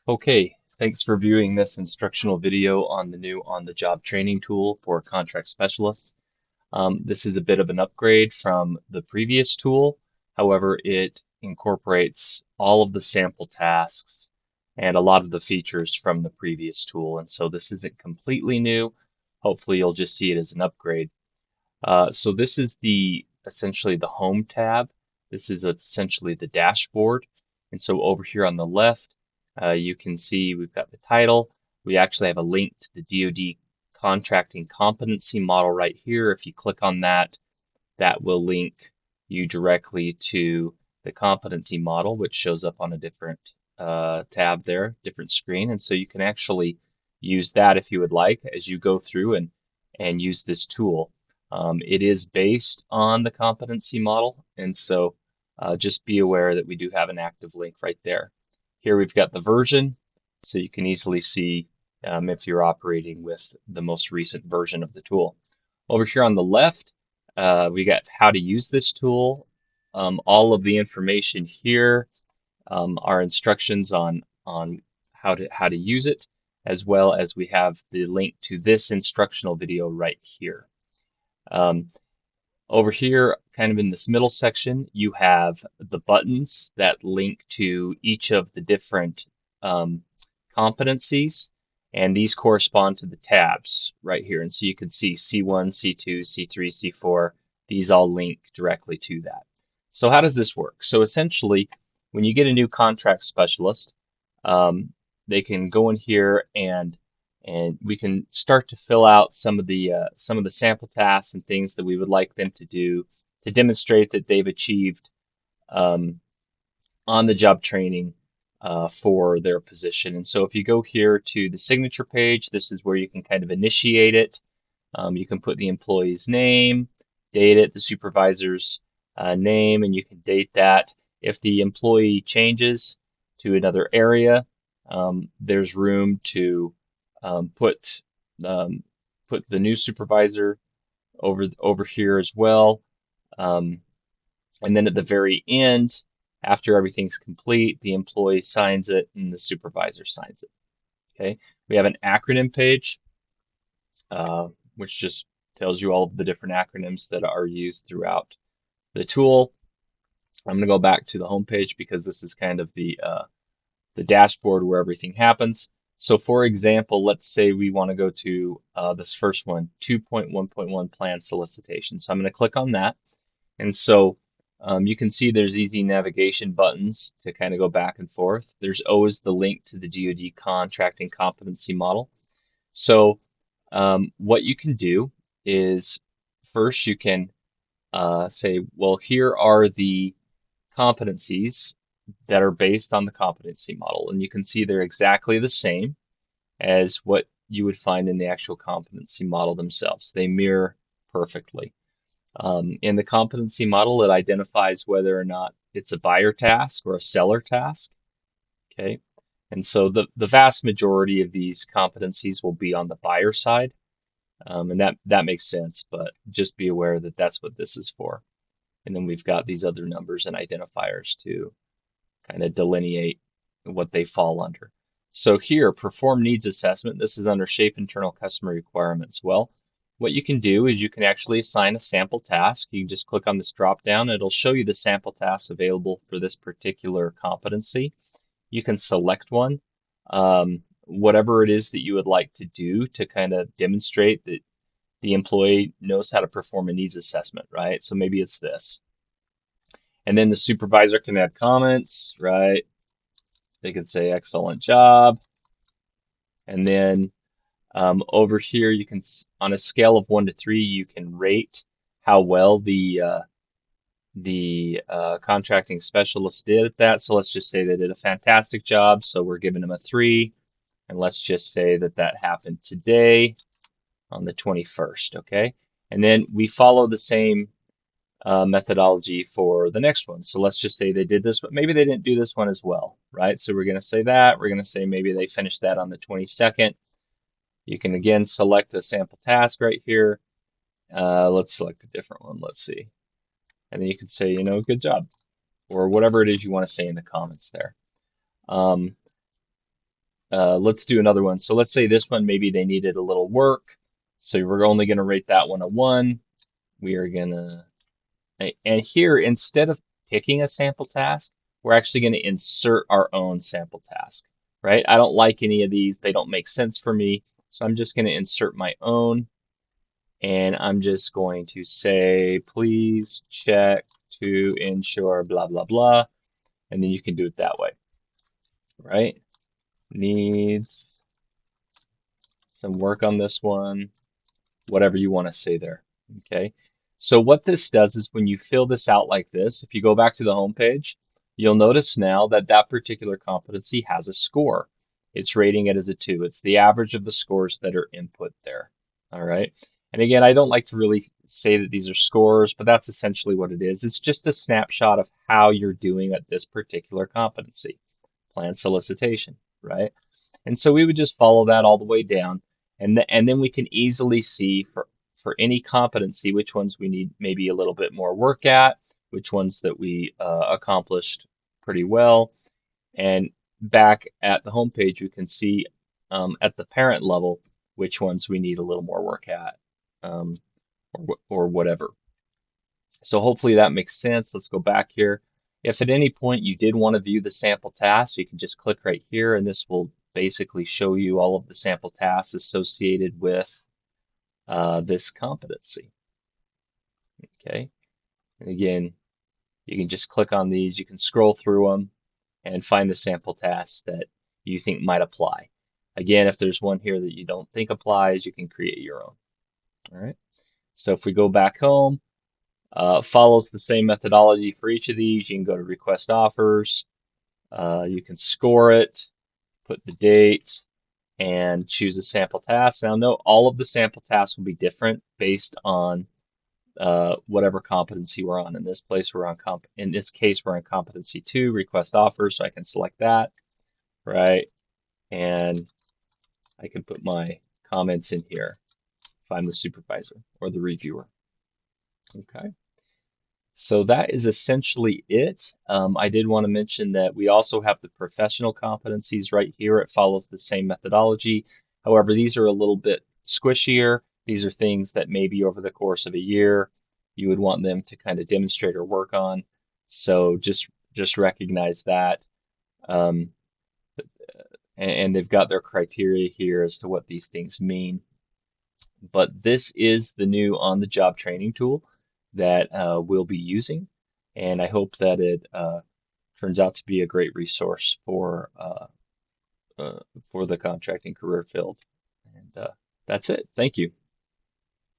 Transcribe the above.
Okay, thanks for viewing this instructional video on the new on-the-job training tool for contract specialists. This is a bit of an upgrade from the previous tool. However, it incorporates all of the sample tasks and a lot of the features from the previous tool. And so this isn't completely new. Hopefully you'll just see it as an upgrade. So this is essentially the home tab. This is essentially the dashboard. And so over here on the left, you can see we've got the title. We actually have a link to the DoD contracting competency model right here. If you click on that, that will link you directly to the competency model, which shows up on a different tab there, different screen. And so you can actually use that if you would like as you go through and use this tool. It is based on the competency model, and so just be aware that we do have an active link right there. Here we've got the version, so you can easily see if you're operating with the most recent version of the tool. Over here on the left, we got how to use this tool. All of the information here are instructions on how to use it, as well as we have the link to this instructional video right here. Um, Over here, kind of in this middle section, you have the buttons that link to each of the different um, competencies, and these correspond to the tabs right here. And so you can see C1, C2, C3, C4, these all link directly to that. So how does this work? So essentially, when you get a new contract specialist, um, they can go in here and we can start to fill out some of the sample tasks and things that we would like them to do to demonstrate that they've achieved um, on-the-job training for their position. And so if you go here to the signature page, this is where you can kind of initiate it. You can put the employee's name, date it, the supervisor's name, and you can date that. If the employee changes to another area, there's room to um, put um, put the new supervisor over here as well. Um, and then at the very end, after everything's complete, the employee signs it and the supervisor signs it. Okay. We have an acronym page, which just tells you all of the different acronyms that are used throughout the tool. I'm going to go back to the home page because this is kind of the dashboard where everything happens. So for example, let's say we want to go to this first one, 2.1.1 plan solicitation. So I'm going to click on that. And so you can see there's easy navigation buttons to kind of go back and forth. There's always the link to the DoD contracting competency model. So what you can do is first you can say, well, here are the competencies that are based on the competency model. And you can see they're exactly the same as what you would find in the actual competency model themselves. They mirror perfectly. In the competency model, it identifies whether or not it's a buyer task or a seller task. Okay. And so the vast majority of these competencies will be on the buyer side. And that makes sense, but just be aware that that's what this is for. And then we've got these other numbers and identifiers to kind of delineate what they fall under. So here, perform needs assessment. This is under shape internal customer requirements. Well, what you can do is you can actually assign a sample task. You can just click on this drop down. It'll show you the sample tasks available for this particular competency. You can select one, whatever it is that you would like to do to kind of demonstrate that the employee knows how to perform a needs assessment, right? So maybe it's this. And then the supervisor can add comments, right? They can say excellent job. And then over here, you can, on a scale of 1 to 3, you can rate how well the contracting specialist did at that. So let's just say they did a fantastic job. So we're giving them a 3. And let's just say that that happened today on the 21st. Okay. And then we follow the same methodology for the next one. So let's just say they did this, but maybe they didn't do this one as well, right? So we're going to say that. We're going to say maybe they finished that on the 22nd. You can again select a sample task right here. Let's select a different one. Let's see. And then you can say, you know, good job, or whatever it is you want to say in the comments there. Um, let's do another one. So let's say this one, maybe they needed a little work. So we're only going to rate that one a 1. We are going to, and here, instead of picking a sample task, we're actually going to insert our own sample task, right? I don't like any of these. They don't make sense for me. So I'm just going to insert my own. And I'm just going to say, please check to ensure blah, blah, blah. And then you can do it that way, right? Needs some work on this one, whatever you want to say there. Okay. So what this does is when you fill this out like this, if you go back to the home page, you'll notice now that that particular competency has a score. It's rating it as a 2. It's the average of the scores that are input there. All right. And again, I don't like to really say that these are scores, but that's essentially what it is. It's just a snapshot of how you're doing at this particular competency, plan solicitation, right? And so we would just follow that all the way down. And then we can easily see for any competency which ones we need maybe a little bit more work at, which ones that we accomplished pretty well. And back at the home page, you can see at the parent level which ones we need a little more work at, or whatever. So hopefully that makes sense. Let's go back here. If at any point you did want to view the sample task, you can just click right here, and this will basically show you all of the sample tasks associated with this competency. Okay. And again, you can just click on these. You can scroll through them and find the sample tasks that you think might apply. Again, if there's one here that you don't think applies, you can create your own. All right. So if we go back home, follows the same methodology for each of these. You can go to request offers. You can score it, put the date, and choose a sample task. Now, note all of the sample tasks will be different based on whatever competency we're on. In this place, in this case, we're on competency 2, request offers. So I can select that, right? And I can put my comments in here if I'm the supervisor or the reviewer. Okay. So that is essentially it. I did want to mention that we also have the professional competencies right here. It follows the same methodology. However, these are a little bit squishier. These are things that maybe over the course of a year you would want them to kind of demonstrate or work on. So just recognize that. Um, and they've got their criteria here as to what these things mean. But this is the new on-the-job training tool that we'll be using, and I hope that it turns out to be a great resource for the contracting career field. And that's it. Thank you.